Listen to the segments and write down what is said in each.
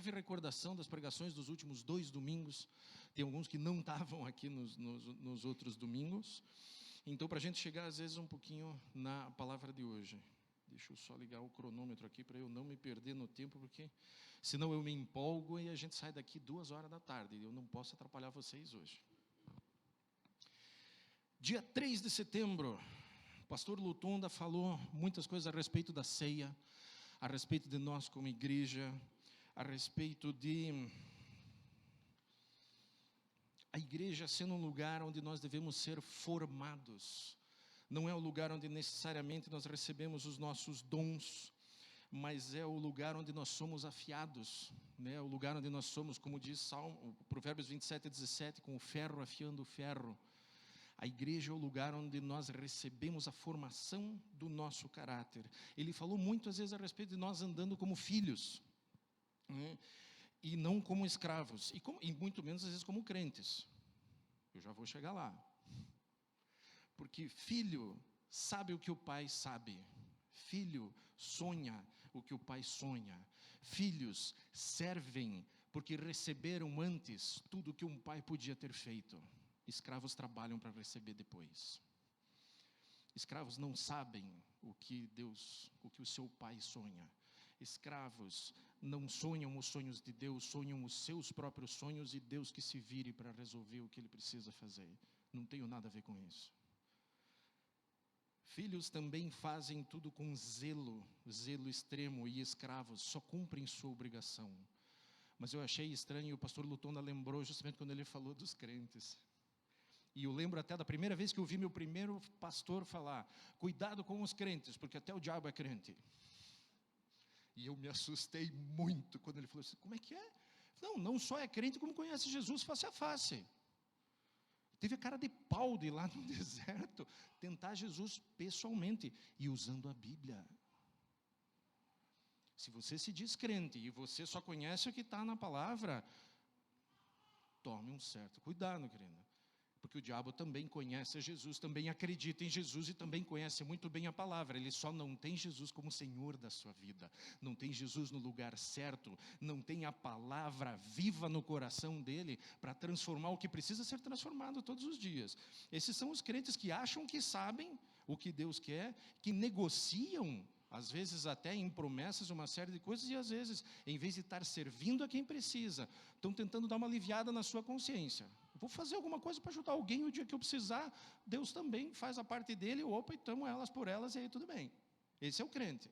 breve recordação das pregações dos últimos 2 domingos. Tem alguns que não estavam aqui nos outros domingos. Então, para a gente chegar, às vezes, um pouquinho na palavra de hoje. Deixa eu só ligar o cronômetro aqui para eu não me perder no tempo, porque senão eu me empolgo e a gente sai daqui 2 horas da tarde. Eu não posso atrapalhar vocês hoje. Dia 3 de setembro, o pastor Lutonda falou muitas coisas a respeito da ceia, a respeito de nós como igreja, a respeito de a igreja sendo um lugar onde nós devemos ser formados. Não é o lugar onde necessariamente nós recebemos os nossos dons, mas é o lugar onde nós somos afiados, né? O lugar onde nós somos, como diz Provérbios 27:17, com o ferro afiando o ferro. A igreja é o lugar onde nós recebemos a formação do nosso caráter. Ele falou muitas vezes a respeito de nós andando como filhos, né? E não como escravos, e muito menos às vezes como crentes. Eu já vou chegar lá. Porque filho sabe o que o pai sabe. Filho sonha o que o pai sonha. Filhos servem porque receberam antes tudo o que um pai podia ter feito. Escravos trabalham para receber depois. Escravos não sabem o que o seu pai sonha. Escravos não sonham os sonhos de Deus, sonham os seus próprios sonhos e Deus que se vire para resolver o que ele precisa fazer. Não tenho nada a ver com isso. Filhos também fazem tudo com zelo extremo, e escravos só cumprem sua obrigação. Mas eu achei estranho, e o pastor Lutonda lembrou justamente quando ele falou dos crentes. E eu lembro até da primeira vez que eu vi meu primeiro pastor falar: cuidado com os crentes, porque até o diabo é crente. E eu me assustei muito quando ele falou assim: como é que é? Não só é crente, como conhece Jesus face a face. Teve a cara de pau de ir lá no deserto tentar Jesus pessoalmente e usando a Bíblia. Se você se diz crente e você só conhece o que está na palavra, tome um certo cuidado, querida. Porque o diabo também conhece Jesus, também acredita em Jesus e também conhece muito bem a palavra. Ele só não tem Jesus como Senhor da sua vida. Não tem Jesus no lugar certo. Não tem a palavra viva no coração dele para transformar o que precisa ser transformado todos os dias. Esses são os crentes que acham que sabem o que Deus quer, que negociam, às vezes até em promessas, uma série de coisas, e às vezes, em vez de estar servindo a quem precisa, estão tentando dar uma aliviada na sua consciência. Vou fazer alguma coisa para ajudar alguém o dia que eu precisar, Deus também faz a parte dele, opa, e tamo elas por elas, e aí tudo bem. Esse é o crente.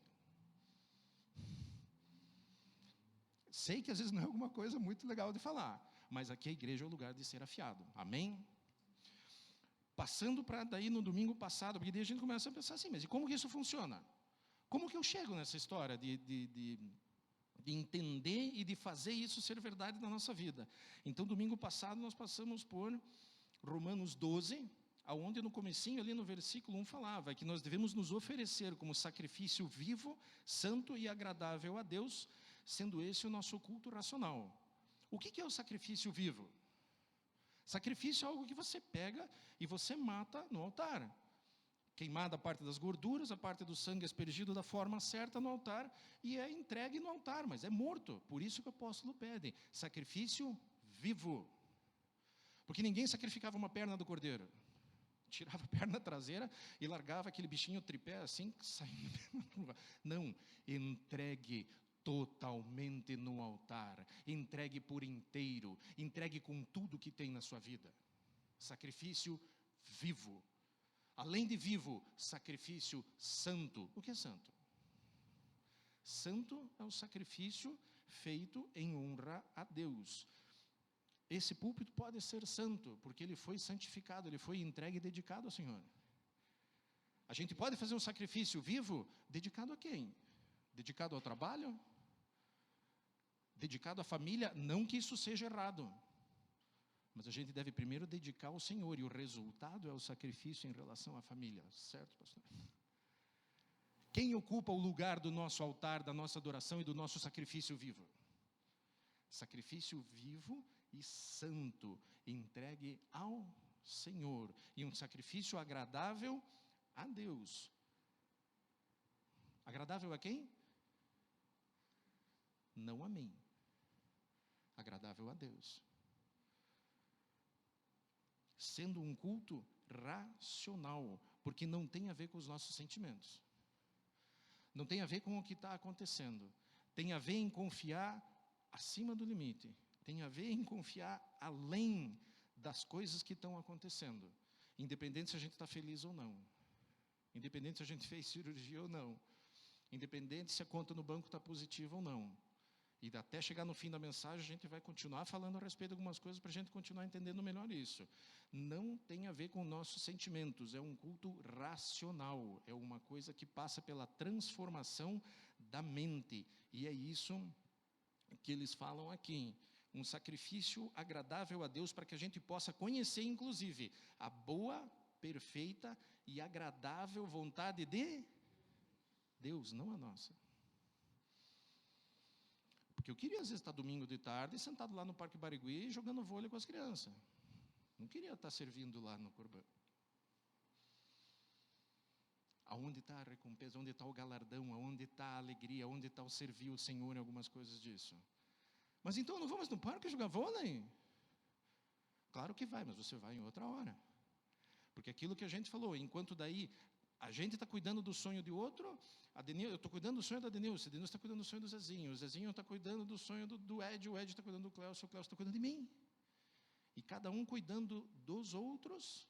Sei que às vezes não é alguma coisa muito legal de falar, mas aqui a igreja é o lugar de ser afiado, amém? Passando para daí no domingo passado, porque daí a gente começa a pensar assim, mas e como que isso funciona? Como que eu chego nessa história de entender e de fazer isso ser verdade na nossa vida? Então, domingo passado, nós passamos por Romanos 12, onde no comecinho, ali no versículo 1, falava que nós devemos nos oferecer como sacrifício vivo, santo e agradável a Deus, sendo esse o nosso culto racional. O que é o sacrifício vivo? Sacrifício é algo que você pega e você mata no altar. Queimada a parte das gorduras, a parte do sangue aspergido da forma certa no altar, e é entregue no altar, mas é morto. Por isso que o apóstolo pede, sacrifício vivo. Porque ninguém sacrificava uma perna do cordeiro. Tirava a perna traseira e largava aquele bichinho tripé assim, saindo. Não, entregue totalmente no altar, entregue por inteiro, entregue com tudo que tem na sua vida. Sacrifício vivo. Além de vivo, sacrifício santo. O que é santo? Santo é o sacrifício feito em honra a Deus. Esse púlpito pode ser santo, porque ele foi santificado, ele foi entregue e dedicado ao Senhor. A gente pode fazer um sacrifício vivo, dedicado a quem? Dedicado ao trabalho? Dedicado à família? Não que isso seja errado. Mas a gente deve primeiro dedicar ao Senhor, e o resultado é o sacrifício em relação à família, certo, pastor? Quem ocupa o lugar do nosso altar, da nossa adoração e do nosso sacrifício vivo? Sacrifício vivo e santo, entregue ao Senhor, e um sacrifício agradável a Deus. Agradável a quem? Não a mim. agradável a Deus. Sendo um culto racional, porque não tem a ver com os nossos sentimentos. Não tem a ver com o que está acontecendo. Tem a ver em confiar acima do limite. Tem a ver em confiar além das coisas que estão acontecendo. Independente se a gente está feliz ou não. Independente se a gente fez cirurgia ou não. Independente se a conta no banco está positiva ou não. E até chegar no fim da mensagem, a gente vai continuar falando a respeito de algumas coisas para a gente continuar entendendo melhor isso. Não tem a ver com nossos sentimentos, é um culto racional, é uma coisa que passa pela transformação da mente. E é isso que eles falam aqui. Um sacrifício agradável a Deus para que a gente possa conhecer, inclusive, a boa, perfeita e agradável vontade de Deus, não a nossa. Porque eu queria, às vezes, estar domingo de tarde, sentado lá no Parque Barigui, jogando vôlei com as crianças. Não queria estar servindo lá no Corbã. Aonde está a recompensa? Onde está o galardão? Aonde está a alegria? Onde está o servir o Senhor em algumas coisas disso? Mas então não vamos no parque jogar vôlei? Claro que vai, mas você vai em outra hora. Porque aquilo que a gente falou, enquanto daí a gente está cuidando do sonho de outro, eu estou cuidando do sonho da Denilce, a Denilce está cuidando do sonho do Zezinho, o Zezinho está cuidando do sonho do Ed, o Ed está cuidando do Cléo, o Cléo está cuidando de mim. E cada um cuidando dos outros.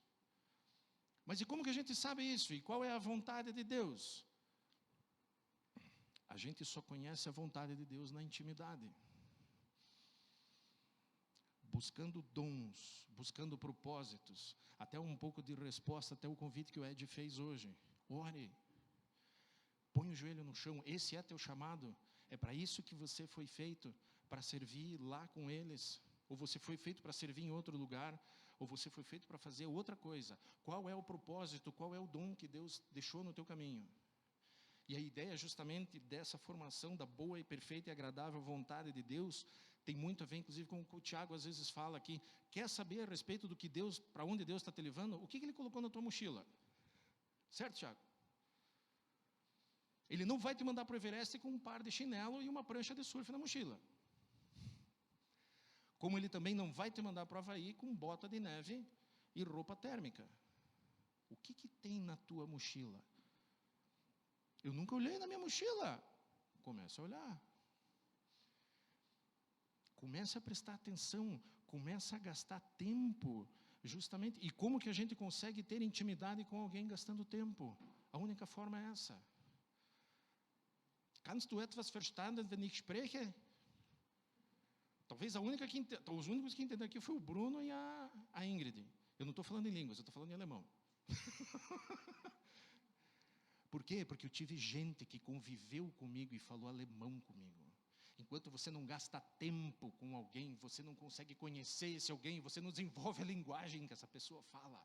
Mas e como que a gente sabe isso? E qual é a vontade de Deus? A gente só conhece a vontade de Deus na intimidade. Buscando dons, buscando propósitos, até um pouco de resposta, até o convite que o Ed fez hoje. Ore, põe o joelho no chão, esse é teu chamado, é para isso que você foi feito, para servir lá com eles, ou você foi feito para servir em outro lugar, ou você foi feito para fazer outra coisa. Qual é o propósito, qual é o dom que Deus deixou no teu caminho? E a ideia justamente dessa formação da boa e perfeita e agradável vontade de Deus tem muito a ver, inclusive, com o que o Tiago às vezes fala aqui. Quer saber a respeito do que Deus, para onde Deus está te levando? O que Ele colocou na tua mochila? Certo, Tiago? Ele não vai te mandar para o Everest com um par de chinelo e uma prancha de surf na mochila. Como Ele também não vai te mandar para o Havaí com bota de neve e roupa térmica. O que tem na tua mochila? Eu nunca olhei na minha mochila. Começa a olhar. Começa a prestar atenção, começa a gastar tempo, justamente. E como que a gente consegue ter intimidade com alguém gastando tempo? A única forma é essa. Kannst du etwas verstanden, wenn ich spreche? Talvez os únicos que entenderam aqui foi o Bruno e a Ingrid. Eu não estou falando em línguas, eu estou falando em alemão. Por quê? Porque eu tive gente que conviveu comigo e falou alemão comigo. Enquanto você não gasta tempo com alguém, você não consegue conhecer esse alguém, você não desenvolve a linguagem que essa pessoa fala.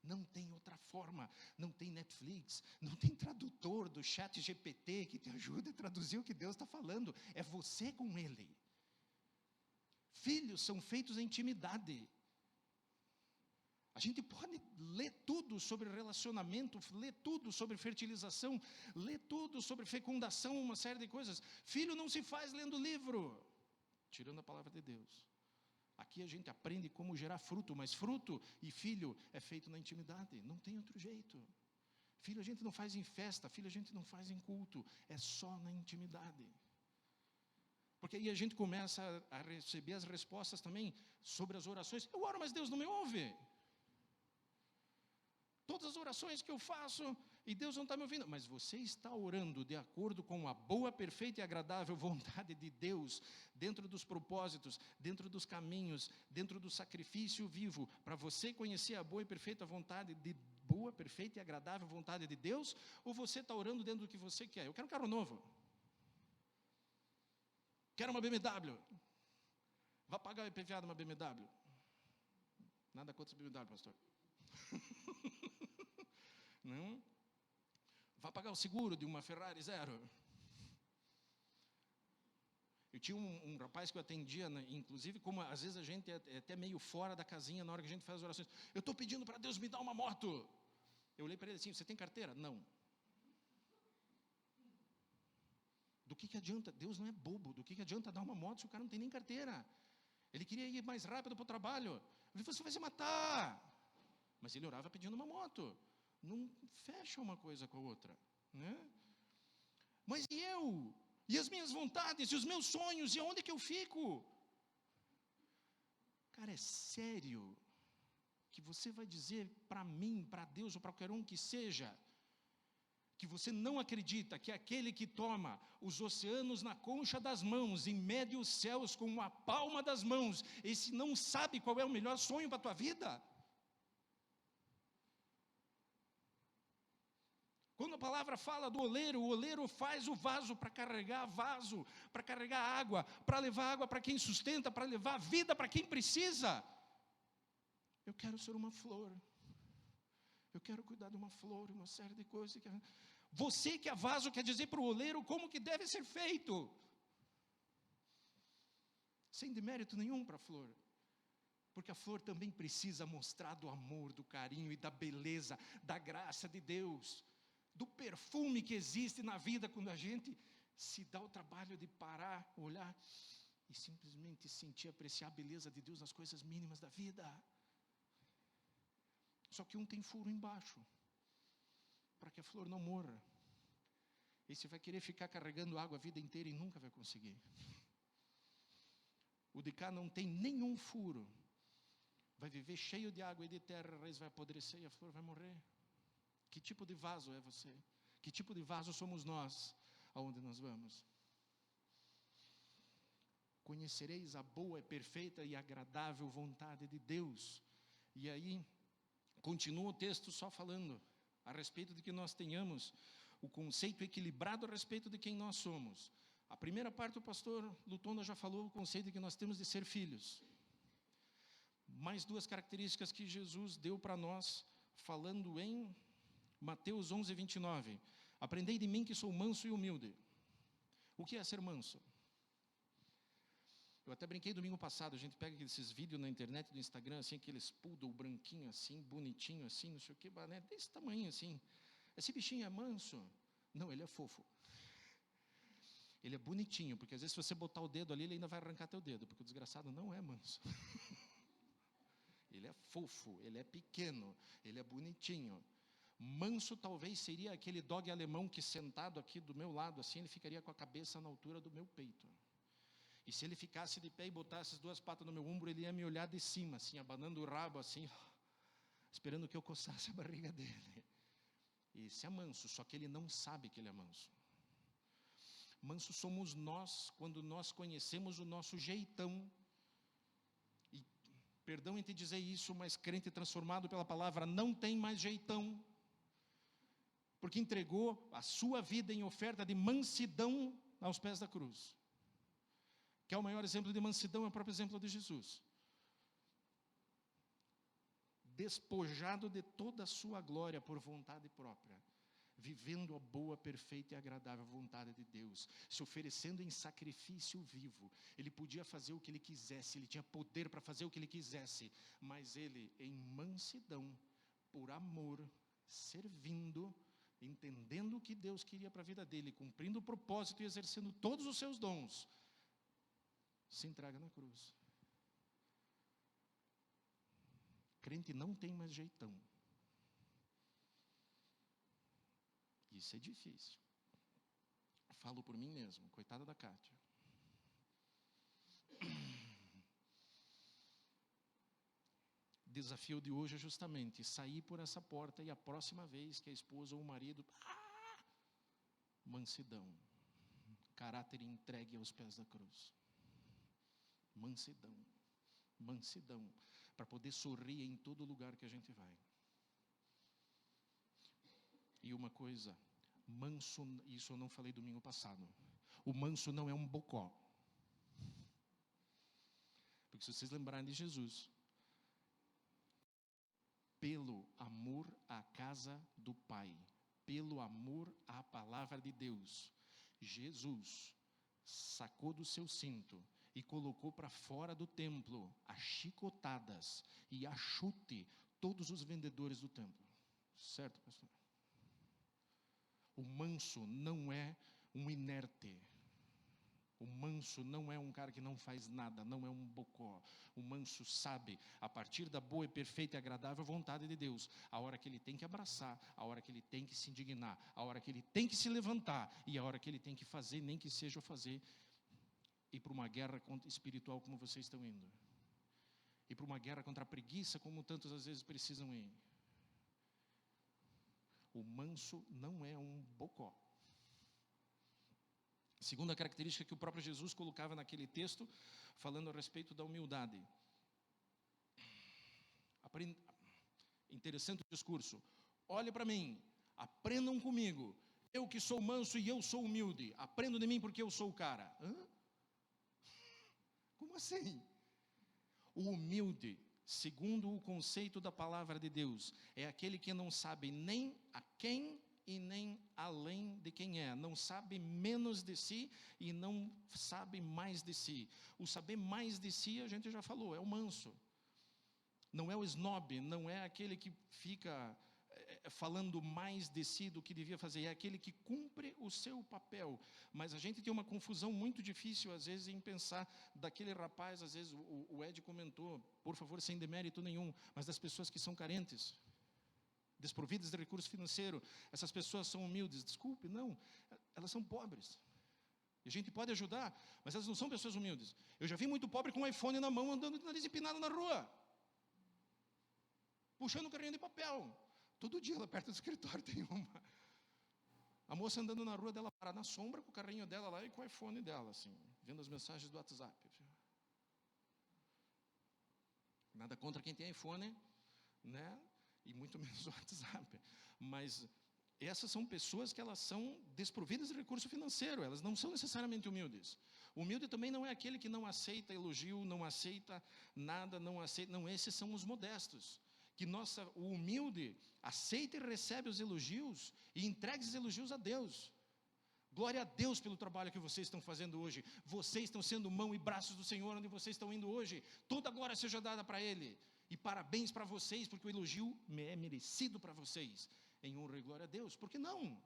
Não tem outra forma, não tem Netflix, não tem tradutor do chat GPT que te ajuda a traduzir o que Deus está falando. É você com Ele. Filhos são feitos em intimidade. A gente pode ler tudo sobre relacionamento, ler tudo sobre fertilização, ler tudo sobre fecundação, uma série de coisas. Filho não se faz lendo livro, tirando a palavra de Deus. Aqui a gente aprende como gerar fruto, mas fruto e filho é feito na intimidade, não tem outro jeito. Filho a gente não faz em festa, filho a gente não faz em culto, é só na intimidade. Porque aí a gente começa a receber as respostas também sobre as orações. Eu oro, mas Deus não me ouve. Todas as orações que eu faço e Deus não está me ouvindo. Mas você está orando de acordo com a boa, perfeita e agradável vontade de Deus, dentro dos propósitos, dentro dos caminhos, dentro do sacrifício vivo, para você conhecer a boa e perfeita vontade de boa, perfeita e agradável vontade de Deus, ou você está orando dentro do que você quer? Eu quero um carro novo. Quero uma BMW. Vai pagar o IPVA de uma BMW? Nada contra essa BMW, pastor. Não? Vai pagar o seguro de uma Ferrari zero? Eu tinha um rapaz que eu atendia, inclusive, como às vezes a gente é até meio fora da casinha na hora que a gente faz as orações. Eu estou pedindo para Deus me dar uma moto. Eu olhei para ele assim, você tem carteira? Não. Do que adianta? Deus não é bobo. Do que adianta dar uma moto se o cara não tem nem carteira? Ele queria ir mais rápido para o trabalho. Eu falei, você vai se matar. Mas ele orava pedindo uma moto. Não fecha uma coisa com a outra, né? Mas e eu? E as minhas vontades, e os meus sonhos, e aonde que eu fico? Cara, é sério que você vai dizer para mim, para Deus, ou para qualquer um que seja, que você não acredita que aquele que toma os oceanos na concha das mãos e mede os céus com a palma das mãos, esse não sabe qual é o melhor sonho para a tua vida? Quando a palavra fala do oleiro, o oleiro faz o vaso para carregar água, para levar água para quem sustenta, para levar vida para quem precisa. Eu quero ser uma flor. Eu quero cuidar de uma flor, uma série de coisas. Você que é vaso quer dizer para o oleiro como que deve ser feito. Sem demérito nenhum para a flor. Porque a flor também precisa mostrar do amor, do carinho e da beleza, da graça de Deus. Do perfume que existe na vida quando a gente se dá o trabalho de parar, olhar e simplesmente sentir, apreciar a beleza de Deus nas coisas mínimas da vida. Só que um tem furo embaixo, para que a flor não morra. Esse vai querer ficar carregando água a vida inteira e nunca vai conseguir. O de cá não tem nenhum furo. Vai viver cheio de água e de terra, a raiz vai apodrecer e a flor vai morrer. Que tipo de vaso é você? Que tipo de vaso somos nós, aonde nós vamos? Conhecereis a boa, perfeita e agradável vontade de Deus. E aí, continua o texto só falando a respeito de que nós tenhamos o conceito equilibrado a respeito de quem nós somos. A primeira parte o pastor Lutonda já falou, o conceito de que nós temos de ser filhos. Mais duas características que Jesus deu para nós, falando em Mateus 11, 29. Aprendei de mim que sou manso e humilde. O que é ser manso? Eu até brinquei domingo passado, a gente pega esses vídeos na internet, do Instagram, assim, aqueles poodle branquinho assim, bonitinho assim, não sei o que, né, desse tamanho assim. Esse bichinho é manso? Não, ele é fofo. Ele é bonitinho, porque às vezes se você botar o dedo ali, ele ainda vai arrancar teu dedo, porque o desgraçado não é manso. Ele é fofo, ele é pequeno, ele é bonitinho. Manso talvez seria aquele dog alemão que sentado aqui do meu lado, assim, ele ficaria com a cabeça na altura do meu peito. E se ele ficasse de pé e botasse as duas patas no meu ombro, ele ia me olhar de cima, assim, abanando o rabo, assim, esperando que eu coçasse a barriga dele. Esse é manso, só que ele não sabe que ele é manso. Manso somos nós, quando nós conhecemos o nosso jeitão. E, perdão em te dizer isso, mas crente transformado pela palavra não tem mais jeitão. Porque entregou a sua vida em oferta de mansidão aos pés da cruz. Que é o maior exemplo de mansidão, é o próprio exemplo de Jesus. Despojado de toda a sua glória por vontade própria, vivendo a boa, perfeita e agradável vontade de Deus, se oferecendo em sacrifício vivo. Ele podia fazer o que ele quisesse, ele tinha poder para fazer o que ele quisesse, mas ele, em mansidão, por amor, servindo, entendendo o que Deus queria para a vida dele, cumprindo o propósito e exercendo todos os seus dons, se entrega na cruz. Crente não tem mais jeitão. Isso é difícil. Falo por mim mesmo, coitada da Kátia. Desafio de hoje é justamente sair por essa porta e a próxima vez que a esposa ou o marido, mansidão, caráter entregue aos pés da cruz. Mansidão, mansidão, para poder sorrir em todo lugar que a gente vai. E uma coisa, manso, isso eu não falei domingo passado, o manso não é um bocó. Porque se vocês lembrarem de Jesus, pelo amor à casa do Pai, pelo amor à palavra de Deus, Jesus sacou do seu cinto e colocou para fora do templo, a chicotadas e a chute, todos os vendedores do templo. Certo, pastor? O manso não é um inerte. O manso não é um cara que não faz nada, não é um bocó. O manso sabe, a partir da boa e perfeita e agradável vontade de Deus, a hora que ele tem que abraçar, a hora que ele tem que se indignar, a hora que ele tem que se levantar e a hora que ele tem que fazer, nem que seja fazer, ir para uma guerra espiritual como vocês estão indo. Ir para uma guerra contra a preguiça como tantas às vezes precisam ir. O manso não é um bocó. Segunda característica que o próprio Jesus colocava naquele texto, falando a respeito da humildade. Interessante o discurso. Olha para mim, aprendam comigo. Eu que sou manso e eu sou humilde. Aprendam de mim porque eu sou o cara. Hã? Como assim? O humilde, segundo o conceito da palavra de Deus, é aquele que não sabe nem a quem e nem além de quem é, não sabe menos de si e não sabe mais de si. O saber mais de si, a gente já falou, é o manso. Não é o snob, não é aquele que fica falando mais de si do que devia fazer, é aquele que cumpre o seu papel. Mas a gente tem uma confusão muito difícil, às vezes, em pensar daquele rapaz, às vezes o Ed comentou, por favor, sem demérito nenhum, mas das pessoas que são carentes, desprovidas de recurso financeiro, essas pessoas são humildes. Desculpe, não, elas são pobres. E a gente pode ajudar, mas elas não são pessoas humildes. Eu já vi muito pobre com um iPhone na mão, andando de nariz empinado na rua, puxando um carrinho de papel. Todo dia lá perto do escritório tem uma. A moça andando na rua dela, para na sombra, com o carrinho dela lá e com o iPhone dela, assim, vendo as mensagens do WhatsApp. Nada contra quem tem iPhone, né? E muito menos o WhatsApp, mas essas são pessoas que elas são desprovidas de recurso financeiro, elas não são necessariamente humildes. O humilde também não é aquele que não aceita elogio, não aceita nada, não, esses são os modestos. Que o humilde aceita e recebe os elogios e entrega os elogios a Deus. Glória a Deus pelo trabalho que vocês estão fazendo hoje. Vocês estão sendo mão e braços do Senhor onde vocês estão indo hoje. Toda a glória seja dada para Ele. E parabéns para vocês, porque o elogio é merecido para vocês. Em honra e glória a Deus. Por que não?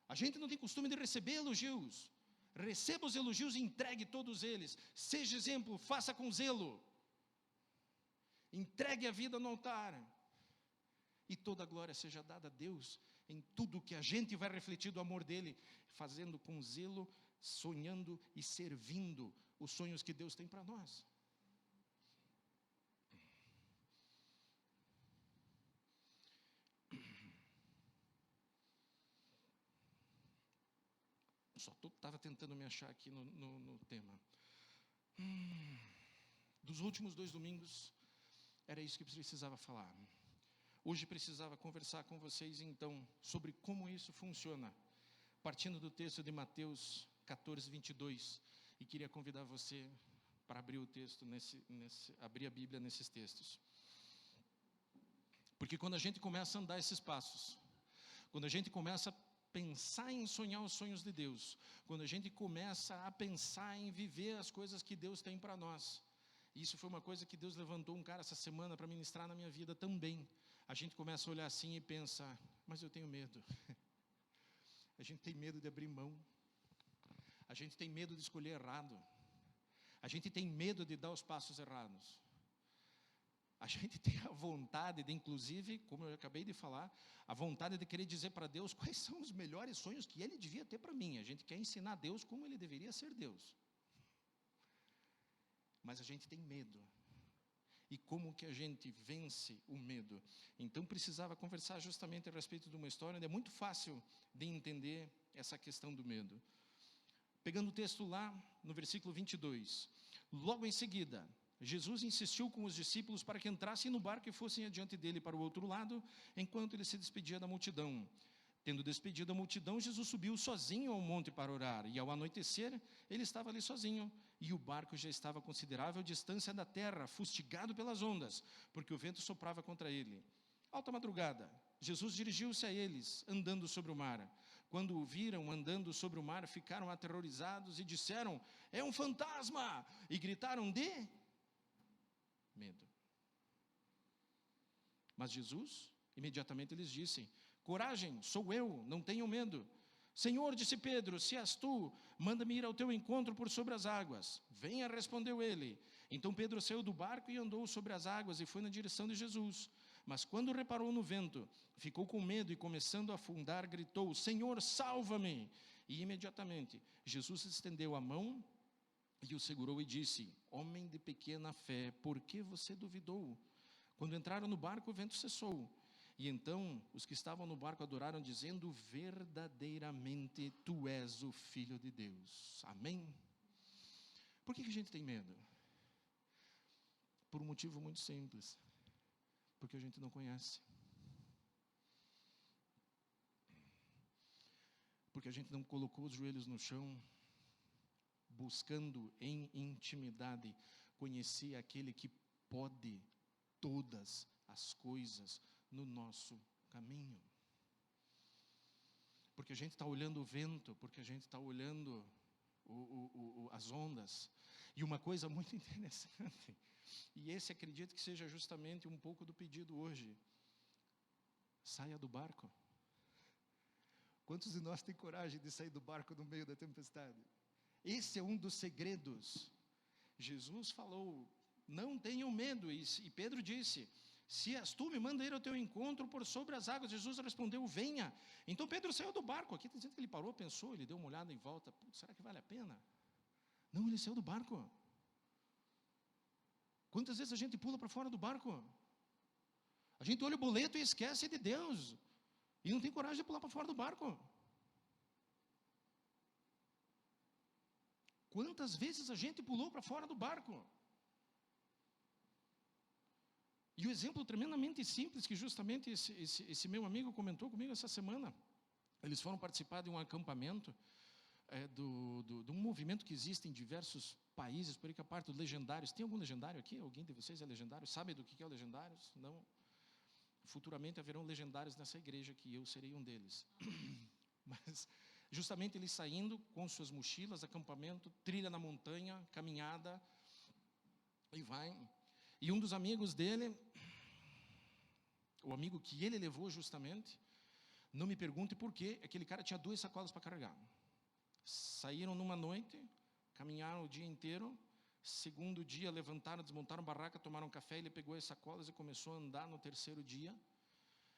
A gente não tem costume de receber elogios. Receba os elogios e entregue todos eles. Seja exemplo, faça com zelo. Entregue a vida no altar. E toda a glória seja dada a Deus em tudo que a gente vai refletir do amor dEle, fazendo com zelo, sonhando e servindo os sonhos que Deus tem para nós. Só estava tentando me achar aqui no tema. Dos últimos 2 domingos, era isso que precisava falar. Hoje precisava conversar com vocês, então, sobre como isso funciona, partindo do texto de Mateus 14, 22, e queria convidar você para abrir o texto, abrir a Bíblia nesses textos. Porque quando a gente começa a andar esses passos, quando a gente começa a pensar em sonhar os sonhos de Deus, quando a gente começa a pensar em viver as coisas que Deus tem para nós, isso foi uma coisa que Deus levantou um cara essa semana para ministrar na minha vida também. A gente começa a olhar assim e pensa, mas eu tenho medo. A gente tem medo de abrir mão. A gente tem medo de escolher errado. A gente tem medo de dar os passos errados. A gente tem a vontade de, inclusive, como eu acabei de falar, a vontade de querer dizer para Deus quais são os melhores sonhos que Ele devia ter para mim. A gente quer ensinar a Deus como Ele deveria ser Deus. Mas a gente tem medo. E como que a gente vence o medo? Então precisava conversar justamente a respeito de uma história onde é muito fácil de entender essa questão do medo. Pegando o texto lá no versículo 22. Logo em seguida, Jesus insistiu com os discípulos para que entrassem no barco e fossem adiante dele para o outro lado, enquanto ele se despedia da multidão. Tendo despedido a multidão, Jesus subiu sozinho ao monte para orar, e ao anoitecer, ele estava ali sozinho, e o barco já estava a considerável distância da terra, fustigado pelas ondas, porque o vento soprava contra ele. Alta madrugada, Jesus dirigiu-se a eles, andando sobre o mar. Quando o viram andando sobre o mar, ficaram aterrorizados e disseram, é um fantasma! E gritaram de medo. Mas Jesus, imediatamente lhes disse, coragem, sou eu, não tenham medo. Senhor, disse Pedro, se és tu, manda-me ir ao teu encontro por sobre as águas. Venha, respondeu ele. Então Pedro saiu do barco e andou sobre as águas e foi na direção de Jesus. Mas quando reparou no vento, ficou com medo e, começando a afundar, gritou: Senhor, salva-me! E imediatamente Jesus estendeu a mão e o segurou e disse: Homem de pequena fé, por que você duvidou? Quando entraram no barco, o vento cessou. E então os que estavam no barco adoraram, dizendo: verdadeiramente tu és o Filho de Deus. Amém? Por que a gente tem medo? Por um motivo muito simples. Porque a gente não conhece. Porque a gente não colocou os joelhos no chão, buscando em intimidade conhecer aquele que pode todas as coisas no nosso caminho. Porque a gente está olhando o vento, porque a gente está olhando as ondas. E uma coisa muito interessante, e esse acredito que seja justamente um pouco do pedido hoje: saia do barco. Quantos de nós têm coragem de sair do barco no meio da tempestade? Esse é um dos segredos. Jesus falou: não tenham medo, e Pedro disse: se és tu, me manda ir ao teu encontro por sobre as águas. Jesus respondeu: venha. Então Pedro saiu do barco. Aqui está dizendo que ele parou, pensou, ele deu uma olhada em volta: será que vale a pena? Não, ele saiu do barco. Quantas vezes a gente pula para fora do barco? A gente olha o boleto e esquece de Deus, e não tem coragem de pular para fora do barco. Quantas vezes a gente pulou para fora do barco? E o exemplo tremendamente simples, que justamente esse meu amigo comentou comigo essa semana. Eles foram participar de um acampamento, de um movimento que existe em diversos países, por aí que a parte dos legendários. Tem algum legendário aqui? Alguém de vocês é legendário? Sabe do que é o legendários? Não? Futuramente haverão legendários nessa igreja, que eu serei um deles. Mas justamente eles saindo com suas mochilas, acampamento, trilha na montanha, caminhada, e vai. E um dos amigos dele, o amigo que ele levou justamente, não me pergunte por quê, aquele cara tinha 2 sacolas para carregar. Saíram numa noite, caminharam o dia inteiro. Segundo dia, levantaram, desmontaram barraca, tomaram café. Ele pegou as sacolas e começou a andar no 3º dia.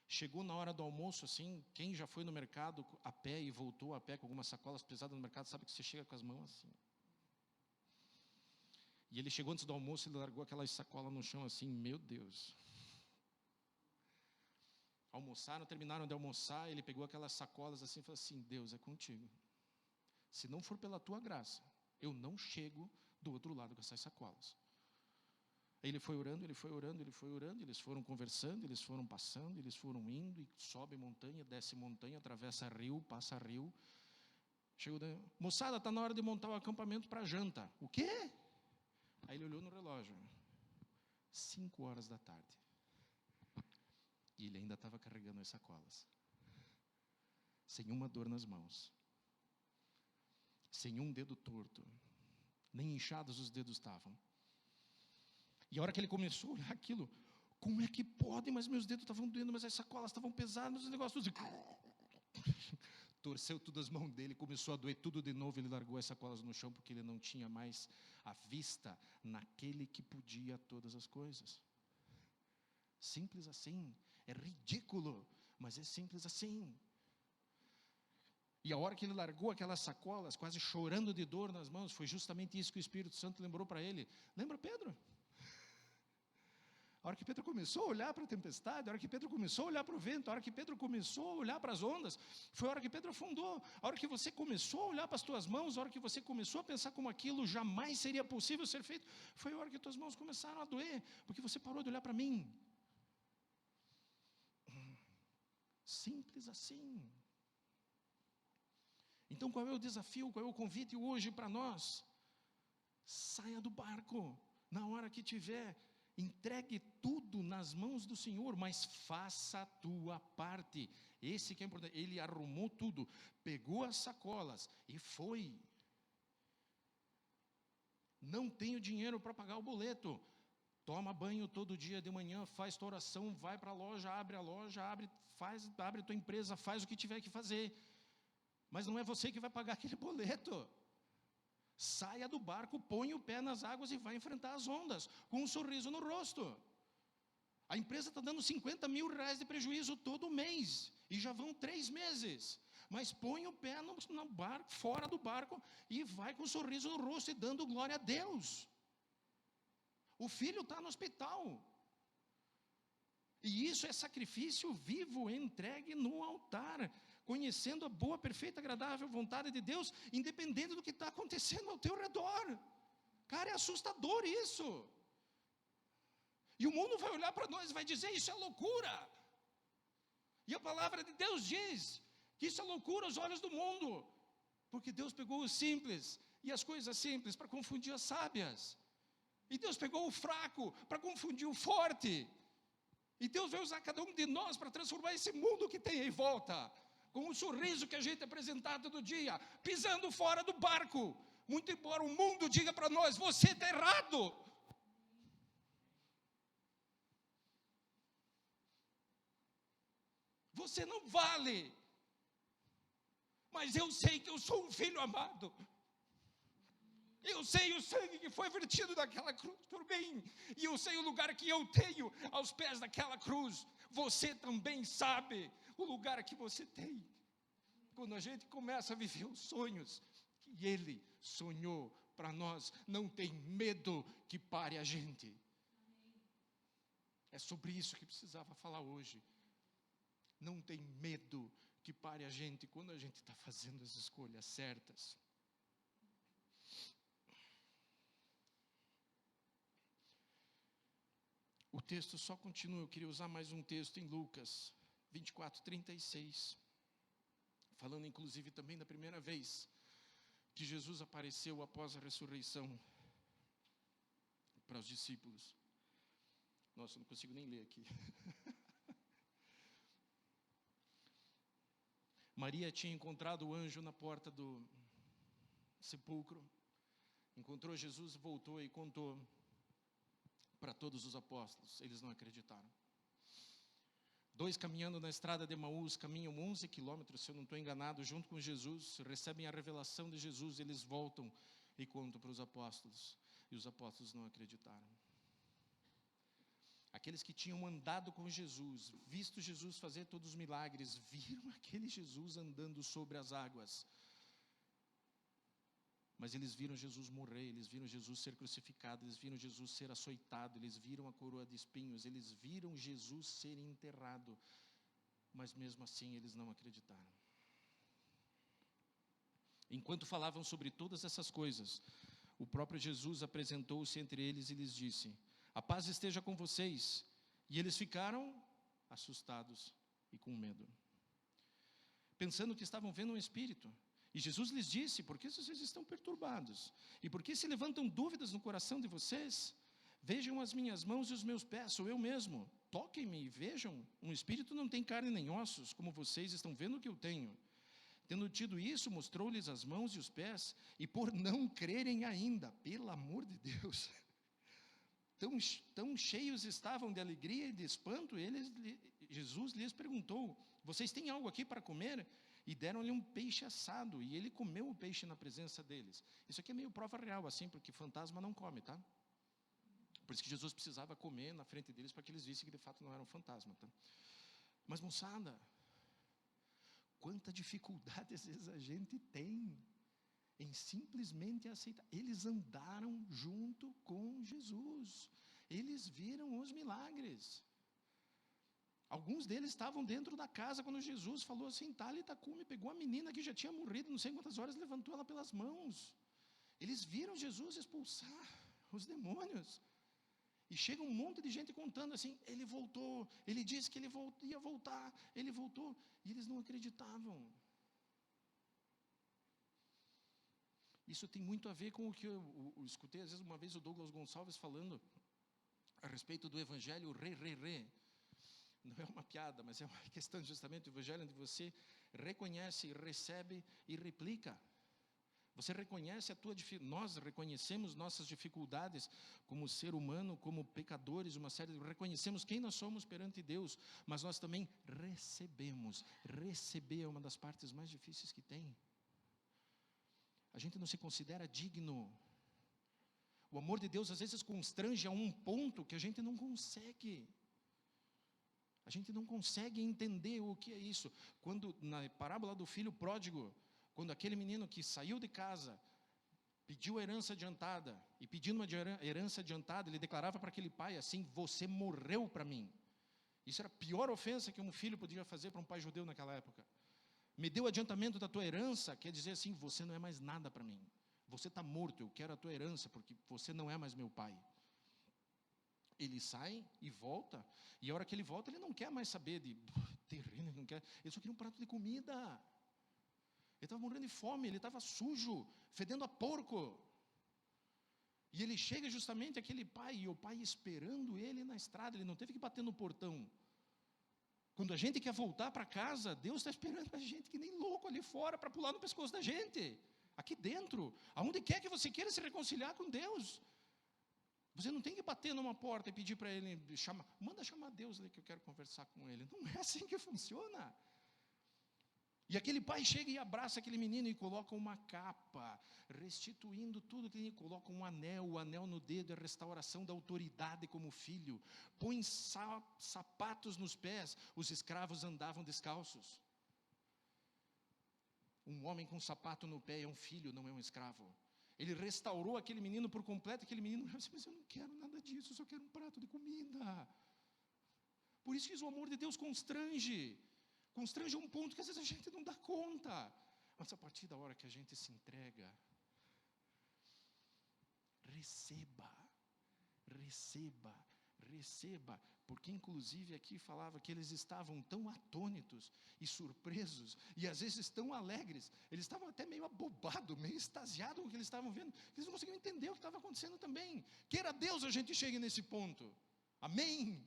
Chegou na hora do almoço, assim, quem já foi no mercado a pé e voltou a pé com algumas sacolas pesadas no mercado, sabe que você chega com as mãos assim. E ele chegou antes do almoço, ele largou aquelas sacolas no chão assim: meu Deus. Almoçaram, terminaram de almoçar, ele pegou aquelas sacolas assim e falou assim: Deus, é contigo. Se não for pela tua graça, eu não chego do outro lado com essas sacolas. Aí ele foi orando, ele foi orando, ele foi orando, eles foram conversando, eles foram passando, eles foram indo, e sobe montanha, desce montanha, atravessa rio, passa rio. Chegou, moçada, está na hora de montar o acampamento para janta. O quê? Aí ele olhou no relógio, 5 horas da tarde. E ele ainda estava carregando as sacolas. Sem uma dor nas mãos. Sem um dedo torto. Nem inchados os dedos estavam. E a hora que ele começou a olhar aquilo: como é que pode? Mas meus dedos estavam doendo, mas as sacolas estavam pesadas, os negócios tudo. Torceu tudo as mãos dele, começou a doer tudo de novo. Ele largou as sacolas no chão, porque ele não tinha mais a vista naquele que podia todas as coisas. Simples assim. É ridículo, mas é simples assim. E a hora que ele largou aquelas sacolas, quase chorando de dor nas mãos, foi justamente isso que o Espírito Santo lembrou para ele. Lembra Pedro? A hora que Pedro começou a olhar para a tempestade, a hora que Pedro começou a olhar para o vento, a hora que Pedro começou a olhar para as ondas, foi a hora que Pedro afundou. A hora que você começou a olhar para as tuas mãos, a hora que você começou a pensar como aquilo jamais seria possível ser feito, foi a hora que as tuas mãos começaram a doer, porque você parou de olhar para mim. Simples assim. Então qual é o desafio, qual é o convite hoje para nós? Saia do barco, na hora que tiver. Entregue tudo nas mãos do Senhor, mas faça a tua parte. Esse que é importante. Ele arrumou tudo, pegou as sacolas e foi. Não tenho dinheiro para pagar o boleto. Toma banho todo dia de manhã, faz tua oração, vai para a loja, abre tua empresa, faz o que tiver que fazer. Mas não é você que vai pagar aquele boleto. Saia do barco, põe o pé nas águas e vai enfrentar as ondas, com um sorriso no rosto. A empresa está dando 50 mil reais de prejuízo todo mês, e já vão 3 meses. Mas põe o pé no barco, fora do barco, e vai com um sorriso no rosto e dando glória a Deus. O filho está no hospital. E isso é sacrifício vivo, entregue no altar, conhecendo a boa, perfeita, agradável vontade de Deus, independente do que está acontecendo ao teu redor. Cara, é assustador isso. E o mundo vai olhar para nós e vai dizer, isso é loucura. E a palavra de Deus diz que isso é loucura aos olhos do mundo, porque Deus pegou o simples e as coisas simples para confundir as sábias. E Deus pegou o fraco para confundir o forte. E Deus vai usar cada um de nós para transformar esse mundo que tem em volta, com um sorriso que a gente apresenta todo dia, pisando fora do barco, muito embora o mundo diga para nós, você está errado. Você não vale. Mas eu sei que eu sou um filho amado. Eu sei o sangue que foi vertido naquela cruz por mim. E eu sei o lugar que eu tenho aos pés daquela cruz. Você também sabe o lugar que você tem. Quando a gente começa a viver os sonhos que Ele sonhou para nós, não tem medo que pare a gente. É sobre isso que precisava falar hoje. Não tem medo que pare a gente quando a gente está fazendo as escolhas certas. O texto só continua, eu queria usar mais um texto em Lucas 24:36, falando inclusive também da primeira vez que Jesus apareceu após a ressurreição para os discípulos. Nossa, eu não consigo nem ler aqui. Maria tinha encontrado o anjo na porta do sepulcro, encontrou Jesus, voltou e contou para todos os apóstolos. Eles não acreditaram. 2 caminhando na estrada de Emaús, caminham 11 quilômetros, se eu não estou enganado, junto com Jesus, recebem a revelação de Jesus, eles voltam e contam para os apóstolos, e os apóstolos não acreditaram. Aqueles que tinham andado com Jesus, visto Jesus fazer todos os milagres, viram aquele Jesus andando sobre as águas. Mas eles viram Jesus morrer, eles viram Jesus ser crucificado, eles viram Jesus ser açoitado, eles viram a coroa de espinhos, eles viram Jesus ser enterrado. Mas mesmo assim eles não acreditaram. Enquanto falavam sobre todas essas coisas, o próprio Jesus apresentou-se entre eles e lhes disse: a paz esteja com vocês. E eles ficaram assustados e com medo, pensando que estavam vendo um espírito. E Jesus lhes disse: por que vocês estão perturbados? E por que se levantam dúvidas no coração de vocês? Vejam as minhas mãos e os meus pés, sou eu mesmo. Toquem-me e vejam, um espírito não tem carne nem ossos, como vocês estão vendo que eu tenho. Tendo tido isso, mostrou-lhes as mãos e os pés, e por não crerem ainda, pelo amor de Deus, tão cheios estavam de alegria e de espanto, Jesus lhes perguntou: vocês têm algo aqui para comer? E deram-lhe um peixe assado, e ele comeu o peixe na presença deles. Isso aqui é meio prova real, assim, porque fantasma não come, tá? Por isso que Jesus precisava comer na frente deles, para que eles vissem que de fato não era um fantasma, tá? Mas moçada, quanta dificuldade às vezes a gente tem em simplesmente aceitar. Eles andaram junto com Jesus, eles viram os milagres. Alguns deles estavam dentro da casa quando Jesus falou assim: Talita cumi, pegou a menina que já tinha morrido, não sei quantas horas, levantou ela pelas mãos. Eles viram Jesus expulsar os demônios. E chega um monte de gente contando assim: ele voltou, ele disse que ele ia voltar, ele voltou. E eles não acreditavam. Isso tem muito a ver com o que eu escutei, às vezes, uma vez o Douglas Gonçalves falando a respeito do evangelho re. Não é uma piada, mas é uma questão justamente do evangelho, onde você reconhece, recebe e replica. Você reconhece a tua dificuldade, nós reconhecemos nossas dificuldades como ser humano, como pecadores, reconhecemos quem nós somos perante Deus, mas nós também recebemos. Receber é uma das partes mais difíceis que tem. A gente não se considera digno. O amor de Deus às vezes constrange a um ponto que a gente não consegue. A gente não consegue entender o que é isso. Quando, na parábola do filho pródigo, quando aquele menino que saiu de casa, pediu a herança adiantada, e pedindo uma herança adiantada, ele declarava para aquele pai assim: você morreu para mim. Isso era a pior ofensa que um filho podia fazer para um pai judeu naquela época. Me deu adiantamento da tua herança, quer dizer assim, você não é mais nada para mim. Você está morto, eu quero a tua herança, porque você não é mais meu pai. Ele sai e volta, e a hora que ele volta, ele não quer mais saber de terreno, ele não quer, ele só queria um prato de comida. Ele estava morrendo de fome, ele estava sujo, fedendo a porco. E ele chega justamente aquele pai, e o pai esperando ele na estrada, ele não teve que bater no portão. Quando a gente quer voltar para casa, Deus está esperando a gente que nem louco ali fora para pular no pescoço da gente. Aqui dentro, aonde quer que você queira se reconciliar com Deus. Você não tem que bater numa porta e pedir para ele, manda chamar Deus ali que eu quero conversar com ele. Não é assim que funciona. E aquele pai chega e abraça aquele menino e coloca uma capa, restituindo tudo que ele coloca um anel, o anel no dedo é a restauração da autoridade como filho. Põe sapatos nos pés, os escravos andavam descalços. Um homem com sapato no pé é um filho, não é um escravo. Ele restaurou aquele menino por completo, aquele menino, mas eu não quero nada disso, eu só quero um prato de comida. Por isso que o amor de Deus constrange um ponto que às vezes a gente não dá conta. Mas a partir da hora que a gente se entrega, receba, porque inclusive aqui falava que eles estavam tão atônitos e surpresos, e às vezes tão alegres, eles estavam até meio abobados, meio extasiados com o que eles estavam vendo, que eles não conseguiam entender o que estava acontecendo também. Queira Deus a gente chegue nesse ponto, amém?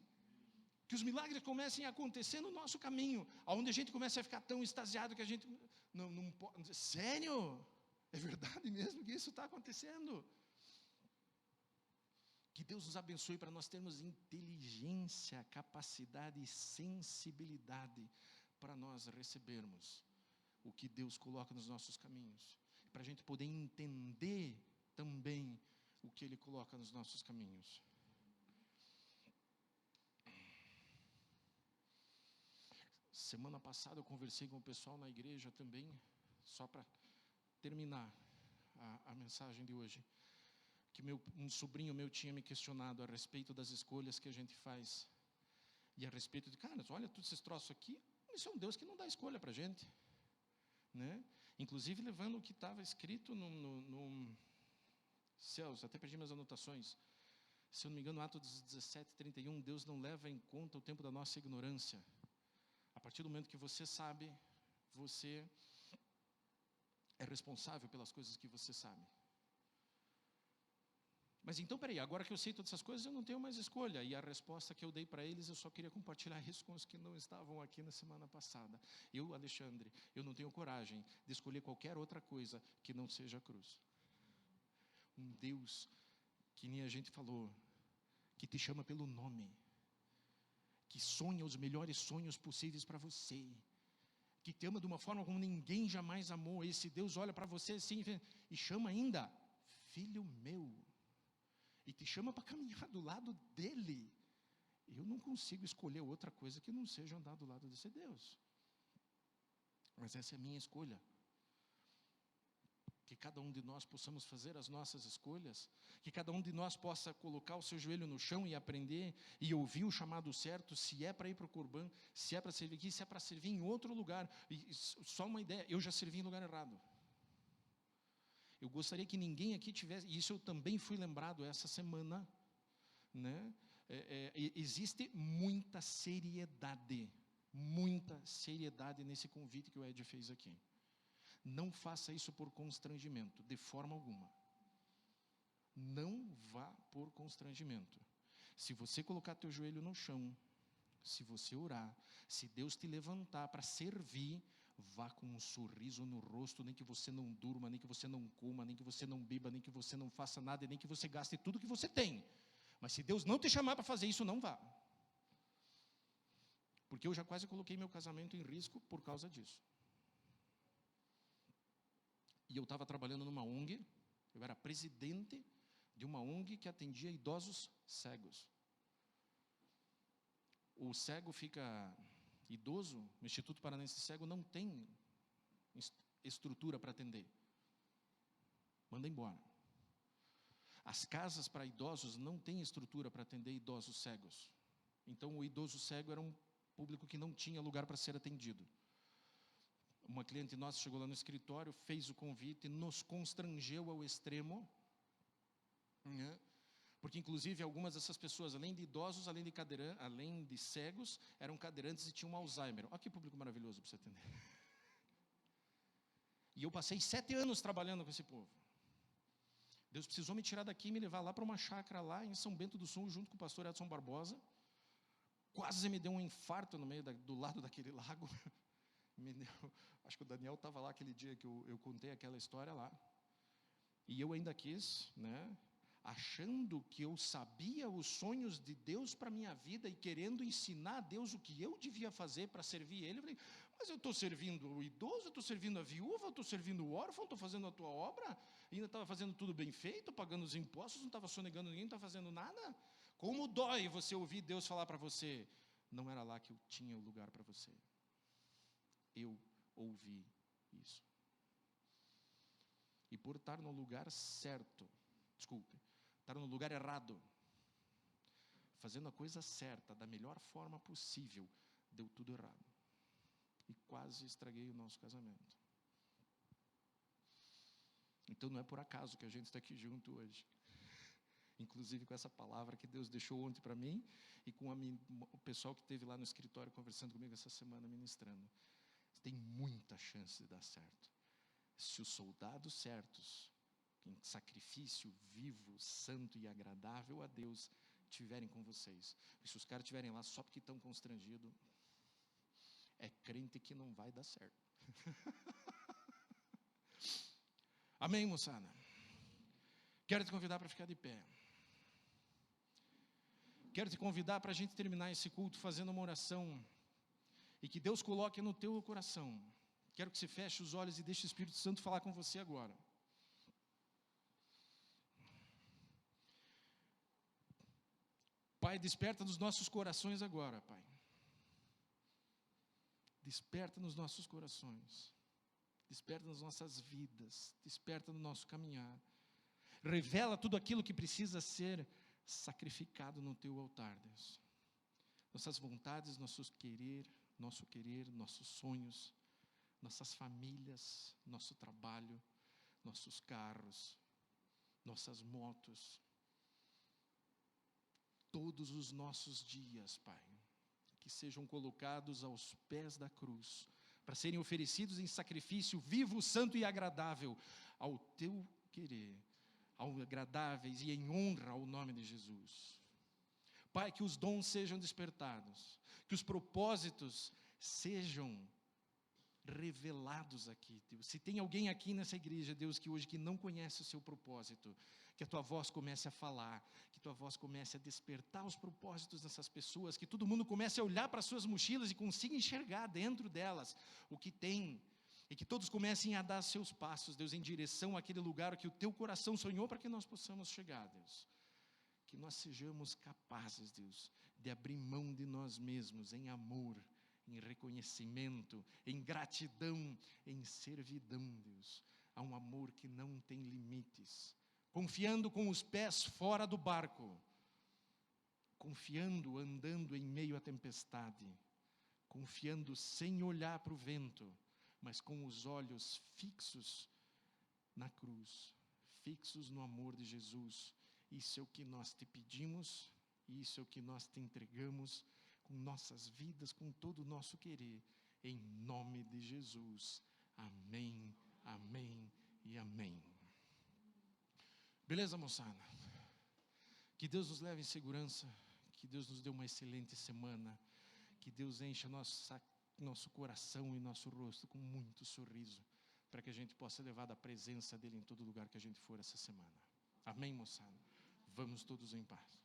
Que os milagres comecem a acontecer no nosso caminho, onde a gente começa a ficar tão extasiado que a gente não pode. Sério? É verdade mesmo que isso está acontecendo? Que Deus nos abençoe para nós termos inteligência, capacidade e sensibilidade para nós recebermos o que Deus coloca nos nossos caminhos, para a gente poder entender também o que Ele coloca nos nossos caminhos. Semana passada eu conversei com o pessoal na igreja também, só para terminar a mensagem de hoje, que um sobrinho meu tinha me questionado a respeito das escolhas que a gente faz, e a respeito de, cara, olha todos esses troços aqui, isso é um Deus que não dá escolha para a gente, né? Inclusive levando o que estava escrito no céus, até perdi minhas anotações, se eu não me engano, Atos 17:31, Deus não leva em conta o tempo da nossa ignorância. A partir do momento que você sabe, você é responsável pelas coisas que você sabe. Mas então, peraí, agora que eu sei todas essas coisas, eu não tenho mais escolha. E a resposta que eu dei para eles, eu só queria compartilhar isso com os que não estavam aqui na semana passada. Eu, Alexandre, eu não tenho coragem de escolher qualquer outra coisa que não seja a cruz. Um Deus, que nem a gente falou, que te chama pelo nome, que sonha os melhores sonhos possíveis para você, que te ama de uma forma como ninguém jamais amou. Esse Deus olha para você assim e chama ainda, filho meu, e te chama para caminhar do lado dele. Eu não consigo escolher outra coisa que não seja andar do lado desse Deus, mas essa é a minha escolha. Que cada um de nós possamos fazer as nossas escolhas, que cada um de nós possa colocar o seu joelho no chão e aprender e ouvir o chamado certo, se é para ir para o Corban, se é para servir aqui, se é para servir em outro lugar. E só uma ideia, eu já servi em lugar errado. Eu gostaria que ninguém aqui tivesse, e isso eu também fui lembrado essa semana, né? Existe muita seriedade nesse convite que o Ed fez aqui. Não faça isso por constrangimento, de forma alguma. Não vá por constrangimento. Se você colocar teu joelho no chão, se você orar, se Deus te levantar para servir, vá com um sorriso no rosto, nem que você não durma, nem que você não coma, nem que você não beba, nem que você não faça nada, nem que você gaste tudo que você tem. Mas se Deus não te chamar para fazer isso, não vá. Porque eu já quase coloquei meu casamento em risco por causa disso. E eu estava trabalhando numa ONG, eu era presidente de uma ONG que atendia idosos cegos. O cego fica idoso, o Instituto Paranense Cego não tem estrutura para atender. Manda embora. As casas para idosos não têm estrutura para atender idosos cegos. Então, o idoso cego era um público que não tinha lugar para ser atendido. Uma cliente nossa chegou lá no escritório, fez o convite, nos constrangeu ao extremo, né? Porque, inclusive, algumas dessas pessoas, além de idosos, além de cegos, eram cadeirantes e tinham Alzheimer. Olha que público maravilhoso para você atender. E eu passei 7 anos trabalhando com esse povo. Deus precisou me tirar daqui e me levar lá para uma chácara lá em São Bento do Sul, junto com o pastor Edson Barbosa. Quase me deu um infarto no meio do lado daquele lago. Acho que o Daniel estava lá aquele dia que eu contei aquela história lá. E eu ainda quis, né, achando que eu sabia os sonhos de Deus para a minha vida e querendo ensinar a Deus o que eu devia fazer para servir Ele. Eu falei, mas eu estou servindo o idoso, eu estou servindo a viúva, eu estou servindo o órfão, estou fazendo a tua obra, ainda estava fazendo tudo bem feito, pagando os impostos, não estava sonegando ninguém, não estava fazendo nada. Como dói você ouvir Deus falar para você, não era lá que eu tinha o lugar para você. Eu ouvi isso. E por estar no lugar certo, estar no lugar errado, fazendo a coisa certa, da melhor forma possível, deu tudo errado. E quase estraguei o nosso casamento. Então não é por acaso que a gente está aqui junto hoje. Inclusive com essa palavra que Deus deixou ontem para mim e com o pessoal que esteve lá no escritório conversando comigo essa semana ministrando. Tem muita chance de dar certo. Se os soldados certos, em sacrifício vivo, santo e agradável a Deus, estiverem com vocês. E se os caras estiverem lá só porque estão constrangidos, é crente que não vai dar certo. Amém, moçada? Quero te convidar para ficar de pé. Quero te convidar para a gente terminar esse culto fazendo uma oração. E que Deus coloque no teu coração. Quero que você feche os olhos e deixe o Espírito Santo falar com você agora. Pai, desperta nos nossos corações agora, Pai. Desperta nos nossos corações. Desperta nas nossas vidas. Desperta no nosso caminhar. Revela tudo aquilo que precisa ser sacrificado no teu altar, Deus. Nossas vontades, nosso querer, nossos sonhos, nossas famílias, nosso trabalho, nossos carros, nossas motos, todos os nossos dias, Pai, que sejam colocados aos pés da cruz, para serem oferecidos em sacrifício vivo, santo e agradável ao teu querer, ao agradáveis e em honra ao nome de Jesus. Pai, que os dons sejam despertados, que os propósitos sejam revelados aqui, Deus. Se tem alguém aqui nessa igreja, Deus, que hoje que não conhece o seu propósito, que a tua voz comece a falar, que a tua voz comece a despertar os propósitos dessas pessoas, que todo mundo comece a olhar para as suas mochilas e consiga enxergar dentro delas o que tem, e que todos comecem a dar seus passos, Deus, em direção àquele lugar que o teu coração sonhou para que nós possamos chegar, Deus. Que nós sejamos capazes, Deus, de abrir mão de nós mesmos em amor, em reconhecimento, em gratidão, em servidão, Deus. Há um amor que não tem limites. Confiando com os pés fora do barco. Confiando, andando em meio à tempestade. Confiando sem olhar para o vento, mas com os olhos fixos na cruz. Fixos no amor de Jesus. Isso é o que nós te pedimos, isso é o que nós te entregamos, com nossas vidas, com todo o nosso querer, em nome de Jesus. Amém, amém e amém. Beleza, moçada? Que Deus nos leve em segurança, que Deus nos dê uma excelente semana, que Deus encha nosso coração e nosso rosto com muito sorriso, para que a gente possa levar da presença dEle em todo lugar que a gente for essa semana. Amém, moçada? Vamos todos em paz.